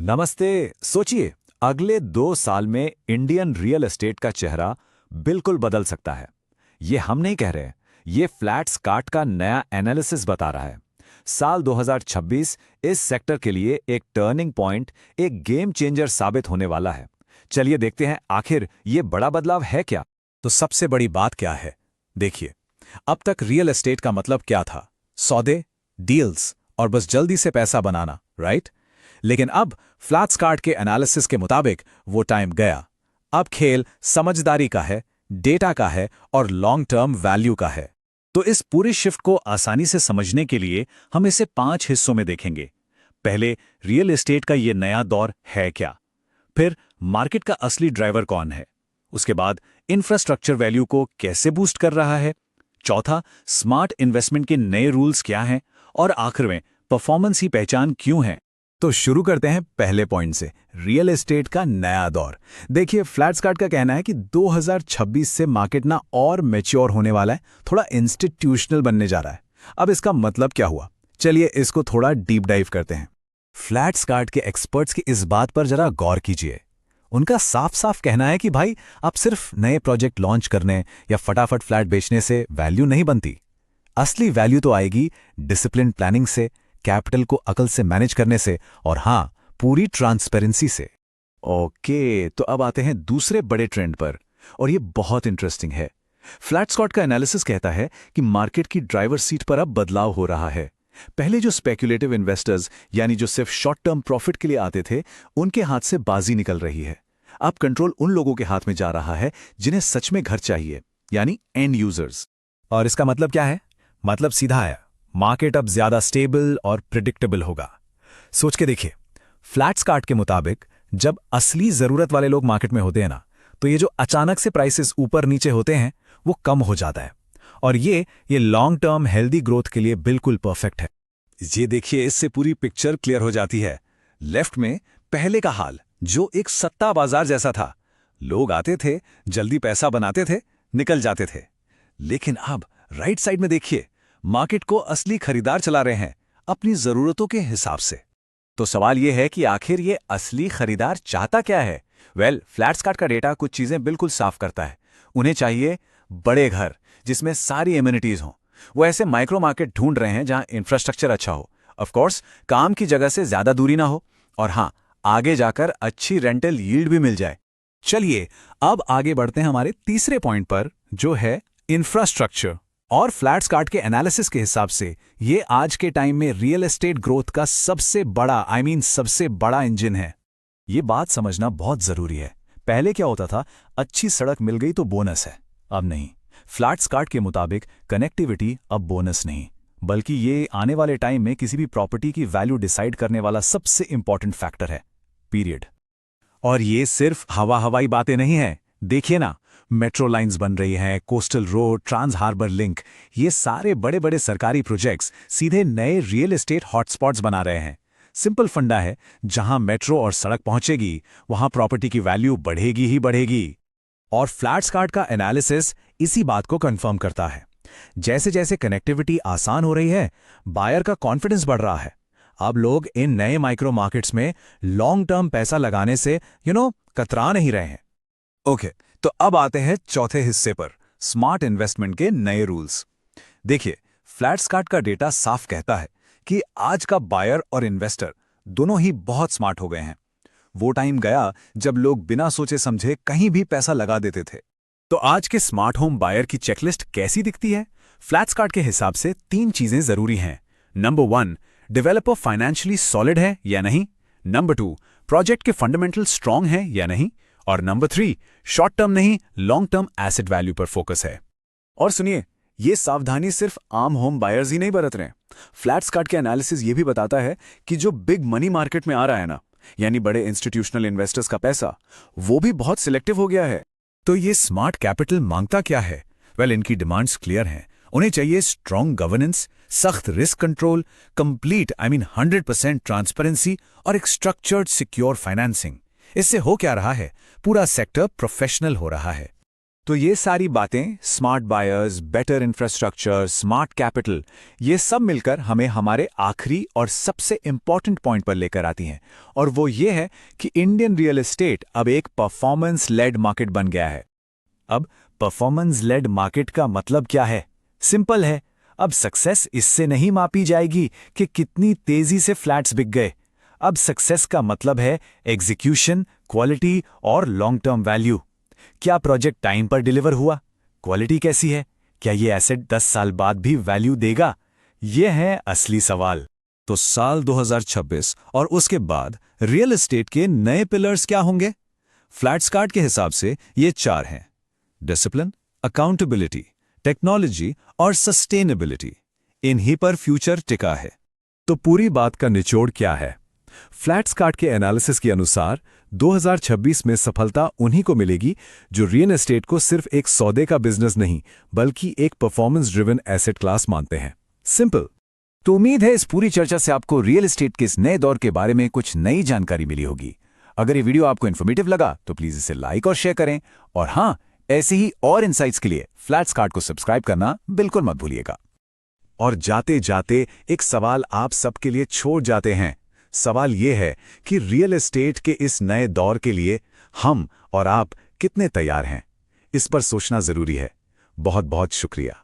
नमस्ते। सोचिए, अगले 2 साल में इंडियन रियल एस्टेट का चेहरा बिल्कुल बदल सकता है। ये हम नहीं कह रहे, ये फ्लैट्सकार्ट का नया एनालिसिस बता रहा है। साल 2026 इस सेक्टर के लिए एक टर्निंग पॉइंट, एक गेम चेंजर साबित होने वाला है। चलिए देखते हैं आखिर ये बड़ा बदलाव है क्या। तो सबसे बड़ी बात क्या है? देखिए, अब तक रियल एस्टेट का मतलब क्या था? सौदे, डील्स और बस जल्दी से पैसा बनाना, राइट? लेकिन अब फ्लैट्सकार्ट के एनालिसिस के मुताबिक वो टाइम गया। अब खेल समझदारी का है, डेटा का है और लॉन्ग टर्म वैल्यू का है। तो इस पूरे शिफ्ट को आसानी से समझने के लिए हम इसे 5 हिस्सों में देखेंगे। पहले, रियल एस्टेट का ये नया दौर है क्या? फिर, मार्केट का असली ड्राइवर कौन है? उसके बाद, इंफ्रास्ट्रक्चर वैल्यू को कैसे बूस्ट कर रहा है? चौथा, स्मार्ट इन्वेस्टमेंट के नए रूल्स क्या हैं? और आखिर में, परफॉर्मेंस ही पहचान क्यों है? तो शुरू करते हैं पहले पॉइंट से, रियल एस्टेट का नया दौर। देखिए, फ्लैट्सकार्ट का कहना है कि 2026 से मार्केट ना और मैच्योर होने वाला है, थोड़ा इंस्टीट्यूशनल बनने जा रहा है। अब इसका मतलब क्या हुआ? चलिए इसको थोड़ा डीप डाइव करते हैं। फ्लैट्सकार्ट के एक्सपर्ट्स की इस बात पर जरा गौर कीजिए। उनका साफ साफ कहना है कि भाई, आप सिर्फ नए प्रोजेक्ट लॉन्च करने या फटाफट फ्लैट बेचने से वैल्यू नहीं बनती। असली वैल्यू तो आएगी डिसिप्लिन प्लानिंग से, कैपिटल को अकल से मैनेज करने से और हाँ, पूरी ट्रांसपेरेंसी से। ओके, तो अब आते हैं दूसरे बड़े ट्रेंड पर, और ये बहुत इंटरेस्टिंग है। फ्लैट्सकार्ट का एनालिसिस कहता है कि मार्केट की ड्राइवर सीट पर अब बदलाव हो रहा है। पहले जो स्पेक्युलेटिव इन्वेस्टर्स, यानी जो सिर्फ शॉर्ट टर्म प्रॉफिट के लिए आते थे, उनके हाथ से बाजी निकल रही है। अब कंट्रोल उन लोगों के हाथ में जा रहा है जिन्हें सच में घर चाहिए, यानी एंड यूजर्स। और इसका मतलब क्या है? मतलब सीधा है, मार्केट अब ज्यादा स्टेबल और प्रिडिक्टेबल होगा। सोच के देखिए, फ्लैट्सकार्ट के मुताबिक जब असली जरूरत वाले लोग मार्केट में होते हैं ना, तो ये जो अचानक से प्राइसेस ऊपर नीचे होते हैं, वो कम हो जाता है। और ये लॉन्ग टर्म हेल्दी ग्रोथ के लिए बिल्कुल परफेक्ट है। ये देखिए, इससे पूरी पिक्चर क्लियर हो जाती है। लेफ्ट में पहले का हाल, जो एक सट्टा बाजार जैसा था। लोग आते थे, जल्दी पैसा बनाते थे, निकल जाते थे। लेकिन अब राइट साइड में देखिए, मार्केट को असली खरीदार चला रहे हैं, अपनी जरूरतों के हिसाब से। तो सवाल यह है कि आखिर ये असली खरीदार चाहता क्या है? फ्लैट्सकार्ट का डेटा कुछ चीजें बिल्कुल साफ करता है। उन्हें चाहिए बड़े घर जिसमें सारी एमिनिटीज हों। वो ऐसे माइक्रो मार्केट ढूंढ रहे हैं जहां इंफ्रास्ट्रक्चर अच्छा हो, ऑफ कोर्स काम की जगह से ज्यादा दूरी ना हो, और हाँ, आगे जाकर अच्छी रेंटल यील्ड भी मिल जाए। चलिए अब आगे बढ़ते हैं हमारे तीसरे पॉइंट पर, जो है इंफ्रास्ट्रक्चर। और फ्लैट्सकार्ट के एनालिसिस के हिसाब से ये आज के टाइम में रियल एस्टेट ग्रोथ का सबसे बड़ा, सबसे बड़ा इंजन है। ये बात समझना बहुत जरूरी है। पहले क्या होता था, अच्छी सड़क मिल गई तो बोनस है। अब नहीं, फ्लैट्सकार्ट के मुताबिक कनेक्टिविटी अब बोनस नहीं, बल्कि ये आने वाले टाइम में किसी भी प्रॉपर्टी की वैल्यू डिसाइड करने वाला सबसे इंपॉर्टेंट फैक्टर है, पीरियड। और ये सिर्फ हवाई बातें नहीं है। देखिए ना, मेट्रो लाइंस बन रही हैं, coastal road, trans harbour link, ये सारे बड़े बड़े सरकारी प्रोजेक्ट्स सीधे नए रियल एस्टेट हॉटस्पॉट्स बना रहे हैं। सिंपल फंडा है, जहां मेट्रो और सड़क पहुंचेगी, वहां प्रॉपर्टी की वैल्यू बढ़ेगी ही बढ़ेगी। और फ्लैट्सकार्ट का एनालिसिस इसी बात को कंफर्म करता है। जैसे जैसे कनेक्टिविटी आसान हो रही है, बायर का कॉन्फिडेंस बढ़ रहा है। अब लोग इन नए माइक्रो मार्केट्स में लॉन्ग टर्म पैसा लगाने से कतरा नहीं रहे हैं। ओके, तो अब आते हैं चौथे हिस्से पर, स्मार्ट इन्वेस्टमेंट के नए रूल्स। देखिए, फ्लैट्सकार्ट का डेटा साफ कहता है कि आज का बायर और इन्वेस्टर दोनों ही बहुत स्मार्ट हो गए हैं। वो टाइम गया जब लोग बिना सोचे समझे कहीं भी पैसा लगा देते थे। तो आज के स्मार्ट होम बायर की चेकलिस्ट कैसी दिखती है? फ्लैट्सकार्ट के हिसाब से 3 चीजें जरूरी हैं। नंबर 1, डेवलपर फाइनेंशियली सॉलिड है या नहीं। नंबर 2, प्रोजेक्ट के फंडामेंटल स्ट्रांग है या नहीं। और नंबर 3, शॉर्ट टर्म नहीं, लॉन्ग टर्म एसेट वैल्यू पर फोकस है। और सुनिए, ये सावधानी सिर्फ आम होम बायर्स ही नहीं बरत रहे हैं। फ्लैट्सकार्ट के एनालिसिस ये भी बताता है कि जो बिग मनी मार्केट में आ रहा है ना, यानी बड़े इंस्टीट्यूशनल इन्वेस्टर्स का पैसा, वो भी बहुत सिलेक्टिव हो गया है। तो ये स्मार्ट कैपिटल मांगता क्या है? इनकी डिमांड्स क्लियर हैं। उन्हें चाहिए स्ट्रॉन्ग गवर्नेंस, सख्त रिस्क कंट्रोल, कंप्लीट 100% ट्रांसपेरेंसी और एक स्ट्रक्चर्ड सिक्योर फाइनेंसिंग। इससे हो क्या रहा है? पूरा सेक्टर प्रोफेशनल हो रहा है। तो ये सारी बातें, smart buyers, better infrastructure, smart capital, ये सब मिलकर हमें हमारे आखिरी और सबसे इंपॉर्टेंट पॉइंट पर लेकर आती हैं, और वो ये है कि इंडियन रियल एस्टेट अब एक परफॉर्मेंस लेड मार्केट बन गया है। अब परफॉर्मेंस लेड मार्केट का मतलब क्या है? सिंपल है। अब सक्सेस इससे नहीं मापी जाएगी कि कितनी तेजी से फ्लैट्स बिक गए। अब सक्सेस का मतलब है एग्जीक्यूशन, क्वालिटी और लॉन्ग टर्म वैल्यू। क्या प्रोजेक्ट टाइम पर डिलीवर हुआ? क्वालिटी कैसी है? क्या ये एसेट 10 साल बाद भी वैल्यू देगा? ये है असली सवाल। तो साल 2026 और उसके बाद रियल एस्टेट के नए पिलर्स क्या होंगे? फ्लैट्सकार्ट के हिसाब से ये 4 हैं: डिसिप्लिन, अकाउंटेबिलिटी, टेक्नोलॉजी और सस्टेनेबिलिटी। इन्हीं पर फ्यूचर टिका है। तो पूरी बात का निचोड़ क्या है? फ्लैट्सकार्ट के एनालिसिस के अनुसार 2026 में सफलता उन्हीं को मिलेगी जो रियल एस्टेट को सिर्फ एक सौदे का बिजनेस नहीं, बल्कि एक परफॉर्मेंस ड्रिवन एसेट क्लास मानते हैं। सिंपल। तो उम्मीद है इस पूरी चर्चा से आपको रियल एस्टेट के इस नए दौर के बारे में कुछ नई जानकारी मिली होगी। अगर ये वीडियो आपको इन्फॉर्मेटिव लगा तो प्लीज इसे लाइक और शेयर करें, और हाँ, ऐसे ही और इनसाइट्स के लिए फ्लैट्सकार्ट को सब्सक्राइब करना बिल्कुल मत भूलिएगा। और जाते जाते एक सवाल आप सबके लिए छोड़ जाते हैं। सवाल यह है कि रियल एस्टेट के इस नए दौर के लिए हम और आप कितने तैयार हैं? इस पर सोचना जरूरी है। बहुत बहुत शुक्रिया।